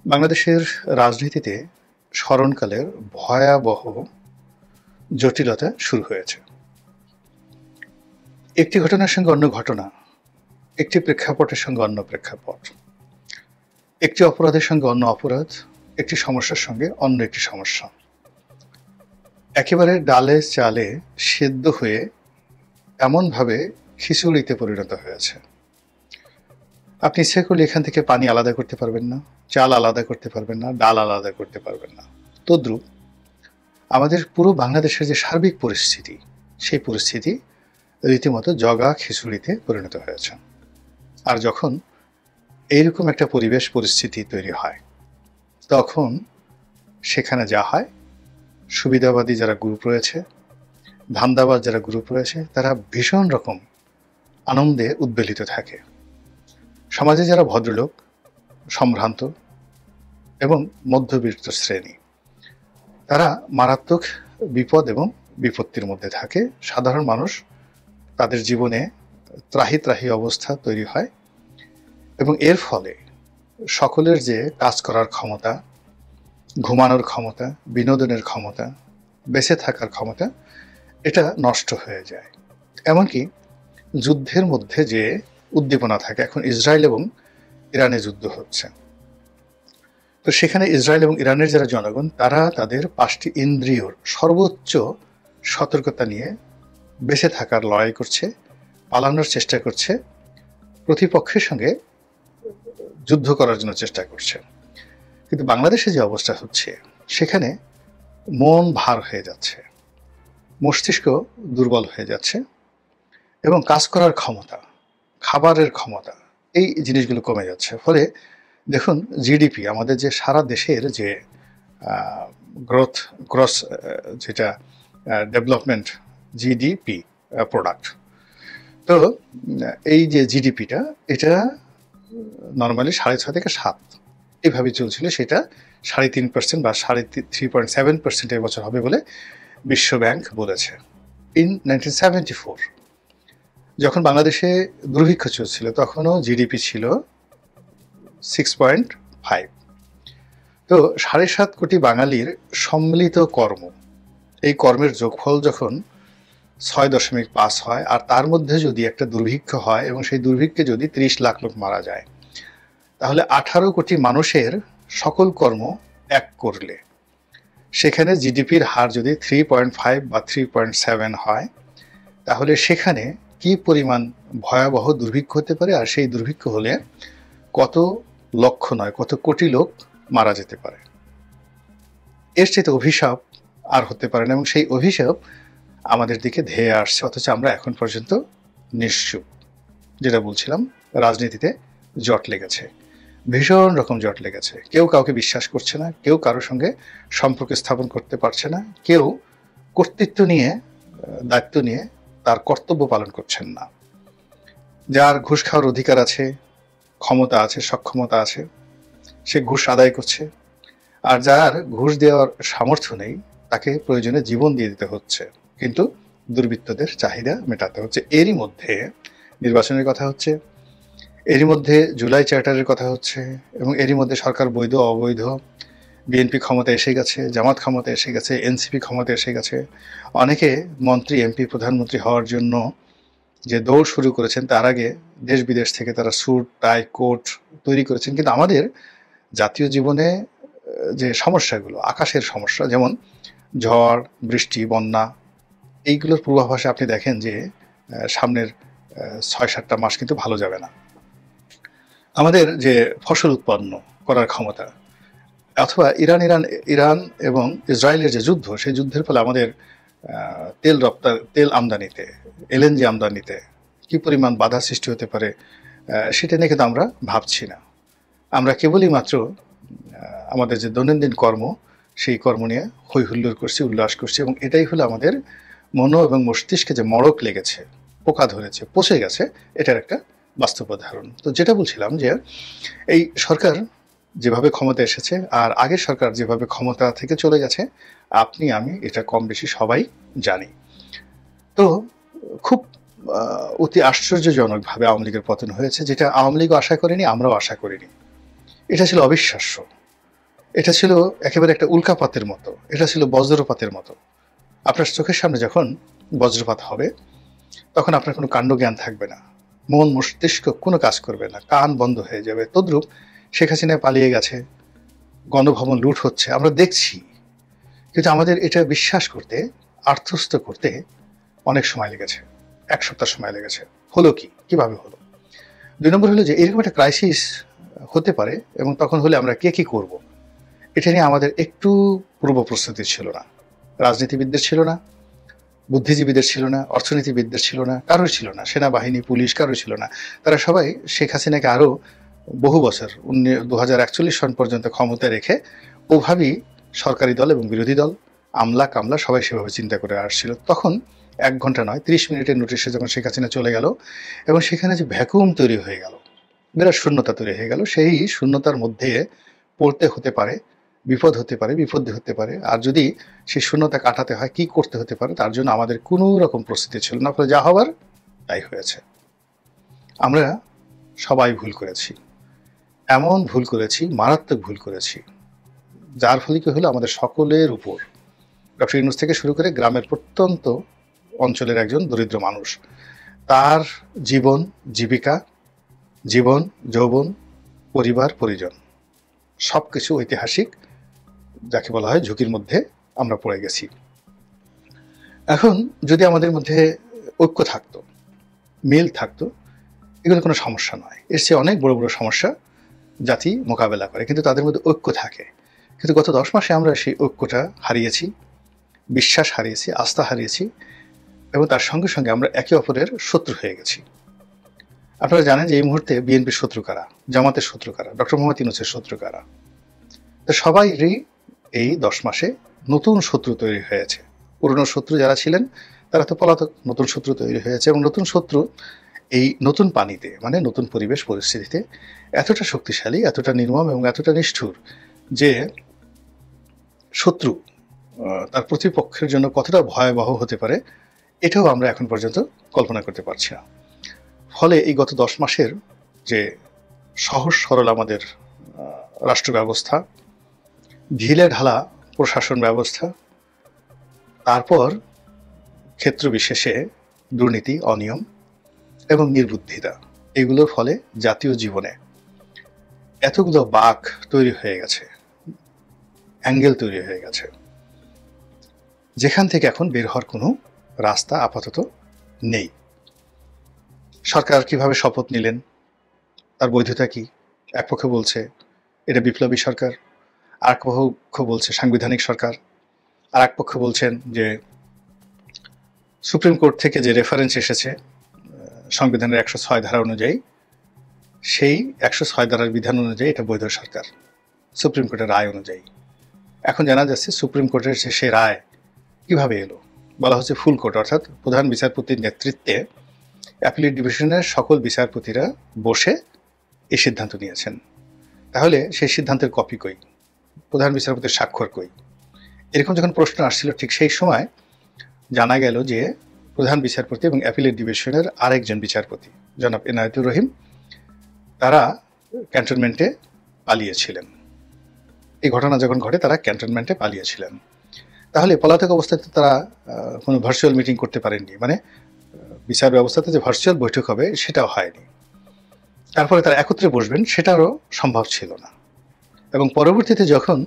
বাংলাদেশের রাজনীতিতে স্মরণকালের ভয়াবহ জটিলতা শুরু হয়েছে। একটি ঘটনার সঙ্গে অন্য ঘটনা, একটি প্রেক্ষাপটের সঙ্গে অন্য প্রেক্ষাপট, একটি অপরাধের সঙ্গে অন্য অপরাধ, একটি সমস্যার সঙ্গে অন্য একটি সমস্যা, একেবারে ডালে চালে সেদ্ধ হয়ে এমনভাবে খিচুড়িতে পরিণত হয়েছে। আপনি ইচ্ছে করলে এখান থেকে পানি আলাদা করতে পারবেন না, চাল আলাদা করতে পারবেন না, ডাল আলাদা করতে পারবেন না। তদ্রূপ আমাদের পুরো বাংলাদেশের যে সার্বিক পরিস্থিতি, সেই পরিস্থিতি রীতিমতো জগা খিচুড়িতে পরিণত হয়েছে। আর যখন এইরকম একটা পরিবেশ পরিস্থিতি তৈরি হয়, তখন সেখানে যা হয়, সুবিধাবাদী যারা গ্রুপ রয়েছে, ধান্দাবাজ যারা গ্রুপ রয়েছে, তারা ভীষণ রকম আনন্দে উদ্বেলিত থাকে। সমাজে যারা ভদ্রলোক, সম্ভ্রান্ত এবং মধ্যবিত্ত শ্রেণী, তারা মারাত্মক বিপদ এবং বিপত্তির মধ্যে থাকে। সাধারণ মানুষ, তাদের জীবনে ত্রাহি ত্রাহি অবস্থা তৈরি হয় এবং এর ফলে সকলের যে কাজ করার ক্ষমতা, ঘুমানোর ক্ষমতা, বিনোদনের ক্ষমতা, বেঁচে থাকার ক্ষমতা, এটা নষ্ট হয়ে যায়। এমনকি যুদ্ধের মধ্যে যে উদ্দীপনা থাকে, এখন ইসরায়েল এবং ইরানে যুদ্ধ হচ্ছে, তো সেখানে ইসরায়েল এবং ইরানের যারা জনগণ, তারা তাদের 5টি ইন্দ্রিয়র সর্বোচ্চ সতর্কতা নিয়ে বেঁচে থাকার লড়াই করছে, পালানোর চেষ্টা করছে, প্রতিপক্ষের সঙ্গে যুদ্ধ করার জন্য চেষ্টা করছে। কিন্তু বাংলাদেশে যে অবস্থা হচ্ছে, সেখানে মন ভার হয়ে যাচ্ছে, মস্তিষ্ক দুর্বল হয়ে যাচ্ছে এবং কাজ করার ক্ষমতা, খাবারের ক্ষমতা, এই জিনিসগুলো কমে যাচ্ছে। ফলে দেখুন, জিডিপি, আমাদের যে সারা দেশের যে গ্রস যেটা ডেভেলপমেন্ট জিডিপি প্রোডাক্ট, তো এই যে জিডিপিটা, এটা নর্মালি 6.5 থেকে 7 এইভাবে চলছিল। সেটা 3.5% বা 3.7% এই বছর হবে বলে বিশ্ব ব্যাংক বলেছে। ইন 1974 যখন বাংলাদেশে দুর্ভিক্ষ চলছিল, তখনও জিডিপি ছিল 6.5। তো 7.5 কোটি বাঙালির সম্মিলিত কর্ম, এই কর্মের যোগফল যখন 6.5 হয়, আর তার মধ্যে যদি একটা দুর্ভিক্ষ হয় এবং সেই দুর্ভিক্ষে যদি 30 লাখ লোক মারা যায়, তাহলে 18 কোটি মানুষের সকল কর্ম এক করলে সেখানে জিডিপির হার যদি 3.5 বা 3.7 হয়, তাহলে সেখানে কি পরিমাণ ভয়াবহ দুর্ভিক্ষ হতে পারে, আর সেই দুর্ভিক্ষ হলে কত লক্ষ নয়, কত কোটি লোক মারা যেতে পারে। এর চেয়ে অভিশাপ আর হতে পারে না, এবং সেই অভিশাপ আমাদের দিকে ধেয়ে আসছে, অথচ আমরা এখন পর্যন্ত নিশ্চুপ। যেটা বলছিলাম, রাজনীতিতে জট লেগেছে, ভীষণ রকম জট লেগেছে। কেউ কাউকে বিশ্বাস করছে না, কেউ কারোর সঙ্গে সম্পর্ক স্থাপন করতে পারছে না, কেউ কর্তৃত্ব নিয়ে, দায়িত্ব নিয়ে তার কর্তব্য পালন করছেন না। যার ঘুষ খাওয়ার অধিকার আছে, ক্ষমতা আছে, সক্ষমতা আছে, সে ঘুষ আদায় করছে, আর যার ঘুষ দেওয়ার সামর্থ্য নেই, তাকে প্রয়োজনে জীবন দিয়ে দিতে হচ্ছে, কিন্তু দুর্বৃত্তদের চাহিদা মেটাতে হচ্ছে। এরই মধ্যে নির্বাচনের কথা হচ্ছে, এরই মধ্যে জুলাই চার্টারের কথা হচ্ছে, এবং এরই মধ্যে সরকার বৈধ অবৈধ, বিএনপি ক্ষমতা এসে গেছে, জামাত ক্ষমতা এসে গেছে, এনসিপি ক্ষমতা এসে গেছে। অনেকে মন্ত্রী, এমপি, প্রধানমন্ত্রী হওয়ার জন্য যে দৌড় শুরু করেছেন, তার আগে দেশ বিদেশ থেকে তারা স্যুট, টাই, কোট তৈরি করেছেন। কিন্তু আমাদের জাতীয় জীবনে যে সমস্যাগুলো, আকাশের সমস্যা, যেমন ঝড়, বৃষ্টি, বন্যা, এইগুলোর পূর্বাভাসে আপনি দেখেন যে সামনের 6-7টা মাস কিন্তু ভালো যাবে না। আমাদের যে ফসল উৎপন্ন করার ক্ষমতা, অথবা ইরান এবং ইসরায়েলের যে যুদ্ধ, সেই যুদ্ধের ফলে আমাদের তেল আমদানিতে, এলএনজি আমদানিতে কি পরিমাণ বাধা সৃষ্টি হতে পারে, সেটা নিয়ে কিন্তু আমরা ভাবছি না। আমরা কেবলই মাত্র আমাদের যে দৈনন্দিন কর্ম, সেই কর্ম নিয়ে হৈ হুল্লোড় করছি, উল্লাস করছি, এবং এটাই হলো আমাদের মনো এবং মস্তিষ্কে যে মড়ক লেগেছে, পোকা ধরেছে, পচে গেছে, এটার একটা বাস্তব উদাহরণ। তো যেটা বলছিলাম, যে এই সরকার যেভাবে ক্ষমতা এসেছে, আর আগের সরকার যেভাবে ক্ষমতা থেকে চলে গেছে, আপনি আমি এটা কম বেশি সবাই জানি। তো খুব অতি আশ্চর্যজনকভাবে আওয়ামী লীগের পতন হয়েছে, যেটা আওয়ামী লীগও আশা করেনি, আমরাও আশা করিনি। এটা ছিল অবিশ্বাস্য। এটা ছিল একেবারে একটা উল্কাপাতের মতো, এটা ছিল বজ্রপাতের মতো। আপনার চোখের সামনে যখন বজ্রপাত হবে তখন আপনার কোনো কাণ্ডজ্ঞান থাকবে না, মন মস্তিষ্ক কোনো কাজ করবে না, কান বন্ধ হয়ে যাবে। তদ্রূপ শেখ হাসিনা পালিয়ে গেছে, গণভবন লুট হচ্ছে, আমরা দেখছি। কিন্তু আমাদের এটা বিশ্বাস করতে, আত্মস্থ করতে অনেক সময় লেগেছে, 1 সপ্তাহ সময় লেগেছে। হলো কি, কিভাবে হলো? 2 নম্বর হলো যে এরকম একটা ক্রাইসিস হতে পারে এবং তখন হলে আমরা কে কি করব, এটা নিয়ে আমাদের একটু পূর্ব প্রস্তুতি ছিল না। রাজনীতিবিদদের ছিল না, বুদ্ধিজীবীদের ছিল না, অর্থনীতিবিদদের ছিল না, কারোর ছিল না, সেনাবাহিনী পুলিশ কারোর ছিল না। তারা সবাই শেখ হাসিনাকে আরো বহু বছর 2041 সন পর্যন্ত ক্ষমতায় রেখে ওভাবেই সরকারি দল এবং বিরোধী দল, আমলা কামলা সবাই সেভাবে চিন্তা করে আসছিল। তখন 1 ঘন্টা নয়, 30 মিনিটের নোটিশে যখন শেখ হাসিনা চলে গেল এবং সেখানে যে ভ্যাকুয়াম তৈরি হয়ে গেল, বিরাট শূন্যতা তৈরি হয়ে গেল, সেই শূন্যতার মধ্যে পড়তে হতে পারে, বিপদ হতে পারে, বিপদ হতে পারে। আর যদি সেই শূন্যতা কাটাতে হয়, কি করতে হতে পারে, তার জন্য আমাদের কোনো রকম প্রস্তুতি ছিল না। ফলে যা হবার তাই হয়েছে। আমরা সবাই ভুল করেছি, এমন ভুল করেছি, মারাত্মক ভুল করেছি, যার ফলে কি হলো আমাদের সকলের উপর, ডক্টর ইউনূস থেকে শুরু করে গ্রামের প্রত্যন্ত অঞ্চলের একজন দরিদ্র মানুষ, তার জীবন জীবিকা, জীবন যৌবন, পরিবার পরিজন সবকিছু ঐতিহাসিক, যাকে বলা হয় ঝুঁকির মধ্যে আমরা পড়ে গেছি। এখন যদি আমাদের মধ্যে ঐক্য থাকতো, মিল থাকতো, এগুলো কোনো সমস্যা নয়। এর চেয়ে অনেক বড় বড় সমস্যা জাতি মোকাবেলা করে, কিন্তু তাদের মধ্যে ঐক্য থাকে। কিন্তু গত 10 মাসে আমরা সেই ঐক্যটা হারিয়েছি, বিশ্বাস হারিয়েছি, আস্থা হারিয়েছি এবং তার সঙ্গে সঙ্গে আমরা একে অপরের শত্রু হয়ে গেছি। আপনারা জানেন যে এই মুহূর্তে বিএনপির শত্রু কারা, জামাতের শত্রু কারা, ডক্টর মোহাম্মদ ইউনূসের শত্রু কারা। তো সবাইরই এই 10 মাসে নতুন শত্রু তৈরি হয়েছে। পুরনো শত্রু যারা ছিলেন তারা তো পলাতক, নতুন শত্রু তৈরি হয়েছে এবং নতুন শত্রু এই নতুন পানিতে, মানে নতুন পরিবেশ পরিস্থিতিতে এতটা শক্তিশালী, এতটা নির্মম এবং এতটা নিষ্ঠুর যে শত্রু তার প্রতিপক্ষের জন্য কতটা ভয়াবহ হতে পারে এটাও আমরা এখন পর্যন্ত কল্পনা করতে পারছি না। ফলে এই গত 10 মাসের যে সহজ সরল আমাদের রাষ্ট্র ব্যবস্থা, ঢিলে ঢালা প্রশাসন ব্যবস্থা, তারপর ক্ষেত্র বিশেষে দুর্নীতি, অনিয়ম এবং নির্বুদ্ধিতা, এগুলোর ফলে জাতীয় জীবনে এতগুলো বাঁক তৈরি হয়ে গেছে, অ্যাঙ্গেল তৈরি হয়ে গেছে, যেখান থেকে এখন বের হওয়ার কোনো রাস্তা আপাতত নেই। সরকার কিভাবে শপথ নিলেন, তার বৈধতা কি? এক পক্ষ বলছে এটা বিপ্লবী সরকার, আর এক পক্ষ বলছে সাংবিধানিক সরকার, আর এক পক্ষ বলছেন যে সুপ্রিম কোর্ট থেকে যে রেফারেন্স এসেছে সংবিধানের 106 ধারা অনুযায়ী, সেই 106 ধারার বিধান অনুযায়ী এটা বৈধ সরকার, সুপ্রিম কোর্টের রায় অনুযায়ী। এখন জানা যাচ্ছে সুপ্রিম কোর্টের সে রায় কিভাবে এলো। বলা হচ্ছে ফুল কোর্ট, অর্থাৎ প্রধান বিচারপতির নেতৃত্বে অ্যাপিলেট ডিভিশনের সকল বিচারপতিরা বসে এই সিদ্ধান্ত নিয়েছেন। তাহলে সেই সিদ্ধান্তের কপি কই, প্রধান বিচারপতির স্বাক্ষর কই? এরকম যখন প্রশ্ন আসছিল, ঠিক সেই সময় জানা গেল যে প্রধান বিচারপতি এবং অ্যাপিলেট ডিভিশনের আরেকজন বিচারপতি জনাব এনায়েতুর রহিম, তারা ক্যান্টনমেন্টে পালিয়েছিলেন। এই ঘটনা যখন ঘটে তারা ক্যান্টনমেন্টে পালিয়েছিলেন। তাহলে পলাতক অবস্থাতে তারা কোনো ভার্চুয়াল মিটিং করতে পারেননি, মানে বিচার ব্যবস্থাতে যে ভার্চুয়াল বৈঠক হবে সেটাও হয়নি। তারপরে তারা একত্রে বসবেন সেটারও সম্ভব ছিল না। এবং পরবর্তীতে যখন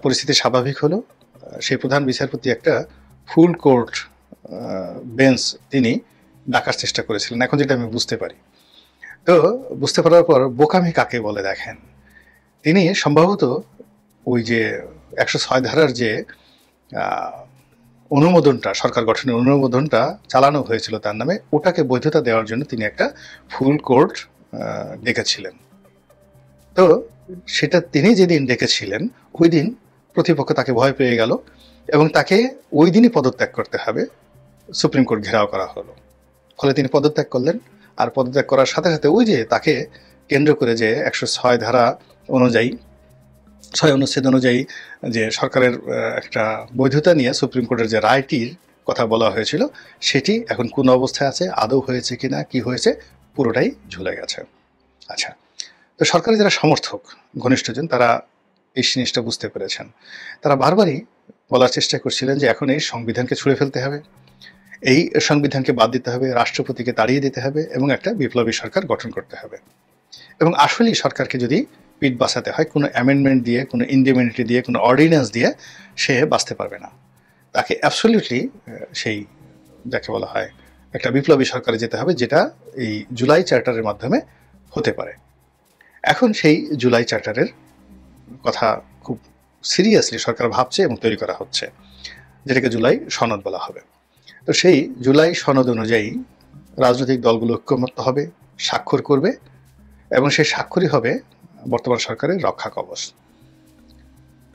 পরিস্থিতি স্বাভাবিক হলো, সেই প্রধান বিচারপতি একটা ফুল কোর্ট বেঞ্চ তিনি ডাকার চেষ্টা করেছিলেন। এখন যেটা আমি বুঝতে পারি, তো বুঝতে পারার পর বোকামি কাকে বলে দেখেন, তিনি সম্ভবত ওই যে 106 ধারার যে অনুমোদনটা, সরকার গঠনের অনুমোদনটা চালানো হয়েছিল তার নামে, ওটাকে বৈধতা দেওয়ার জন্য তিনি একটা ফুল কোর্ট ডেকেছিলেন। তো সেটা তিনি যেদিন ডেকেছিলেন ওই দিন প্রতিপক্ষ তাকে ভয় পেয়ে গেল এবং তাকে ওই দিনই পদত্যাগ করতে হবে, সুপ্রিম কোর্ট ঘেরাও করা হলো। ফলে তিনি পদত্যাগ করলেন। আর পদত্যাগ করার সাথে সাথে ওই যে তাকে কেন্দ্র করে যে 106 ধারা অনুযায়ী, 6 অনুচ্ছেদ অনুযায়ী যে সরকারের একটা বৈধতা নিয়ে সুপ্রিম কোর্টের যে রায়টির কথা বলা হয়েছিল, সেটি এখন কোন অবস্থায় আছে, আদৌ হয়েছে কিনা, কি হয়েছে, পুরোটাই ঝুলে গেছে। আচ্ছা, তো সরকারের যারা সমর্থক ঘনিষ্ঠজন, তারা এই জিনিসটা বুঝতে পেরেছেন। তারা বারবারই বলার চেষ্টা করছিলেন যে এখন এই সংবিধানকে ছুঁড়ে ফেলতে হবে, এই সংবিধানকে বাদ দিতে হবে, রাষ্ট্রপতিকে তাড়িয়ে দিতে হবে এবং একটা বিপ্লবী সরকার গঠন করতে হবে। এবং আসলেই সরকারকে যদি পিঠ বাঁচাতে হয়, কোনো অ্যামেন্ডমেন্ট দিয়ে, কোনো ইন্ডিমেনিটি দিয়ে, কোনো অর্ডিন্যান্স দিয়ে সে বাঁচতে পারবে না। তাকে অ্যাবসলিউটলি সেই যাকে বলা হয় একটা বিপ্লবী সরকারে যেতে হবে, যেটা এই জুলাই চার্টারের মাধ্যমে হতে পারে। এখন সেই জুলাই চার্টারের কথা খুব সিরিয়াসলি সরকার ভাবছে এবং তৈরি করা হচ্ছে, যেটাকে জুলাই সনদ বলা হবে। তো সেই জুলাই সনদ অনুযায়ী রাজনৈতিক দলগুলো ঐক্যমত্য হবে, স্বাক্ষর করবে এবং সেই স্বাক্ষরই হবে বর্তমান সরকারের রক্ষা কবচ।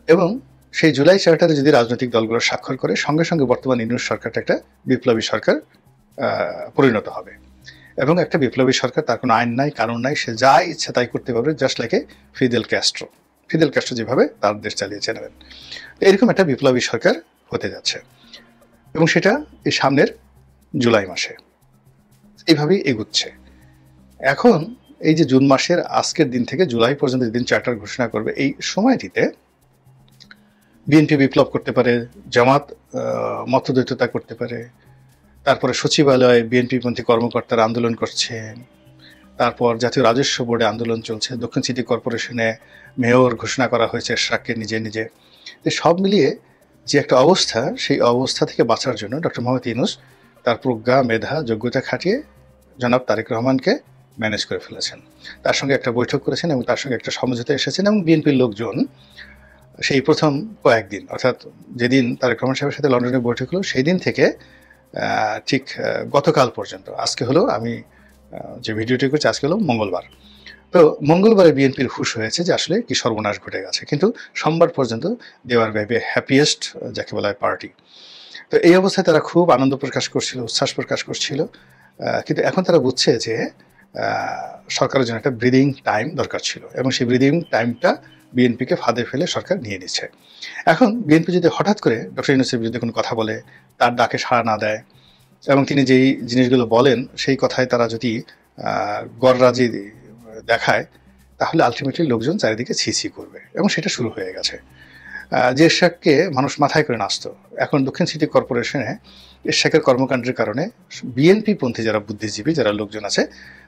এবং সেই জুলাই চার্টারে যদি রাজনৈতিক দলগুলো স্বাক্ষর করে, সঙ্গে সঙ্গে বর্তমান ইউনূস সরকারটা একটা বিপ্লবী সরকার পরিণত হবে। এবং একটা বিপ্লবী সরকার, তার কোনো আইন নাই, কানুন নাই, সে যা ইচ্ছে তাই করতে পারবে, just like a Fidel Castro যেভাবে তার দেশ চালিয়েছে নেবেন। এরকম একটা বিপ্লবী সরকার হতে যাচ্ছে এবং সেটা এই সামনের জুলাই মাসে এইভাবেই এগুচ্ছে। এখন এই যে জুন মাসের আজকের দিন থেকে জুলাই পর্যন্ত দিন চার্টার ঘোষণা করবে, এই সময়টিতে বিএনপি বিপ্লব করতে পারে, জামাত মতদ্বৈততা করতে পারে, তারপরে সচিবালয়ে বিএনপিপন্থী কর্মকর্তারা আন্দোলন করছেন, তারপর জাতীয় রাজস্ব বোর্ডে আন্দোলন চলছে, দক্ষিণ সিটি কর্পোরেশনে মেয়র ঘোষণা করা হয়েছে এরশাদকে নিজে নিজে। সব মিলিয়ে যে একটা অবস্থা, সেই অবস্থা থেকে বাঁচার জন্য ডক্টর মোহাম্মদ ইউনূস তার প্রজ্ঞা, মেধা, যোগ্যতা খাটিয়ে জনাব তারেক রহমানকে ম্যানেজ করে ফেলেছেন। তার সঙ্গে একটা বৈঠক করেছেন এবং তার সঙ্গে একটা সমঝোতা এসেছেন এবং বিএনপির লোকজন সেই প্রথম কয়েকদিন, অর্থাৎ যেদিন তারেক রহমান সাহেবের সাথে লন্ডনে বৈঠক হলো সেই দিন থেকে ঠিক গতকাল পর্যন্ত, আজকে হলো আমি যে ভিডিওটি করছি আজকে হলো মঙ্গলবার, তো মঙ্গলবারে বিএনপির হুঁশ হয়েছে যে আসলে কি সর্বনাশ ঘটে গেছে, কিন্তু সোমবার পর্যন্ত দে আর ভেরি হ্যাপিয়েস্ট যাকে বলা হয় পার্টি। তো এই অবস্থায় তারা খুব আনন্দ প্রকাশ করছিল, উচ্ছ্বাস প্রকাশ করছিল, কিন্তু এখন তারা বুঝছে যে সরকারের জন্য একটা ব্রিদিং টাইম দরকার ছিল এবং সেই ব্রিদিং টাইমটা বিএনপিকে ফাঁদে ফেলে সরকার নিয়ে নিচ্ছে। এখন বিএনপি যদি হঠাৎ করে ডক্টর ইউনূসের বিরুদ্ধে কোনো কথা বলে, তার ডাকে সাড়া না দেয় এবং তিনি যেই জিনিসগুলো বলেন সেই কথায় তারা যদি গররাজি দেখায়, তাহলে আলটিমেটলি লোকজন চারিদিকে ছি করবে এবং সেটা শুরু হয়ে গেছে। যে এরশাদকে মানুষ মাথায় করে নাচত, এখন দক্ষিণ সিটি কর্পোরেশনে এরশাদের কর্মকাণ্ডের কারণে বিএনপি পন্থী যারা বুদ্ধিজীবী, যারা লোকজন আছে,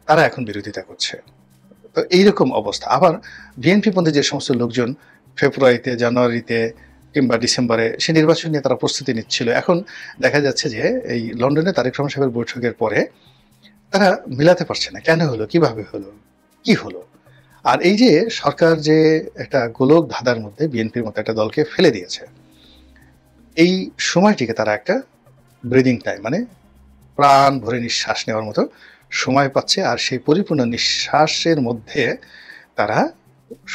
তারা এখন বিরোধিতা করছে। তো এইরকম অবস্থা। আবার বিএনপি পন্থী যে সমস্ত লোকজন ফেব্রুয়ারিতে, জানুয়ারিতে কিংবা ডিসেম্বরে সে নির্বাচন নিয়ে তারা প্রস্তুতি নিচ্ছিল, এখন দেখা যাচ্ছে যে এই লন্ডনে তারেক রহমান সাহেবের বৈঠকের পরে তারা মিলাতে পারছে না, কেন হলো, কিভাবে হলো, কি হলো। আর এই যে সরকার যে একটা গোলক ধাঁধার মধ্যে বিএনপির মতো একটা দলকে ফেলে দিয়েছে, এই সময়টিকে তারা একটা ব্রিদিং টাইম, মানে প্রাণ ভরে নিঃশ্বাস নেওয়ার মতো সময় পাচ্ছে। আর সেই পরিপূর্ণ নিঃশ্বাসের মধ্যে তারা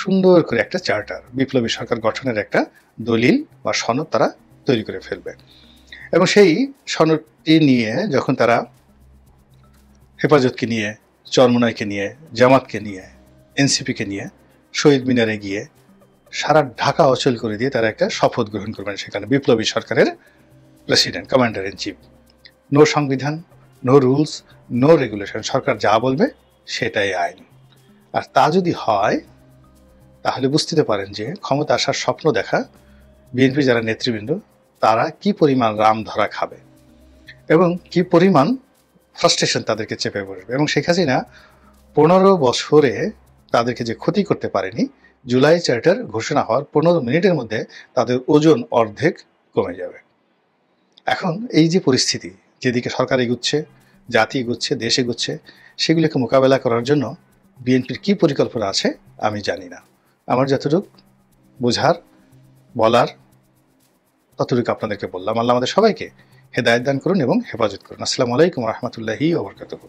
সুন্দর করে একটা চার্টার, বিপ্লবী সরকার গঠনের একটা দলিল বা সনদ তারা তৈরি করে ফেলবে। এবং সেই সনদটি নিয়ে যখন তারা হেফাজতকে নিয়ে, চরমোনাইকে নিয়ে, জামাতকে নিয়ে, এনসিপিকে নিয়ে শহীদ মিনারে গিয়ে সারা ঢাকা অচল করে দিয়ে তারা একটা শপথ গ্রহণ করবেন সেখানে, বিপ্লবী সরকারের president, commander in chief. No সংবিধান, নো রুলস, নো রেগুলেশন, সরকার যা বলবে সেটাই আইন। আর তা যদি হয় তাহলে বুঝতে পারেন যে ক্ষমতা আসার স্বপ্ন দেখা বিএনপি যারা নেতৃবৃন্দ, তারা কি পরিমাণ রাম ধরা খাবে এবং কি পরিমাণ ফ্রাস্ট্রেশন তাদেরকে চেপে বসবে। এবং শেখ হাসিনা 15 বছরে তাদেরকে যে ক্ষতি করতে পারেনি, জুলাই চার্টার ঘোষণা হওয়ার 15 মিনিটের মধ্যে তাদের ওজন অর্ধেক কমে যাবে। এখন এই যে পরিস্থিতি, যেদিকে সরকার এগুচ্ছে, জাতি এগুচ্ছে, দেশ এগুচ্ছে, সেগুলোকে মোকাবেলা করার জন্য বিএনপির কি পরিকল্পনা আছে আমি জানি না। আমার যতটুকু বোঝার, বলার, ততটুকু আপনাদেরকে বললাম। আল্লাহ আমাদের সবাইকে হেদায়েত দান করুন এবং হেফাজত করুন। আসসালামু আলাইকুম ওয়া রাহমাতুল্লাহি ওয়া বারাকাতুহু।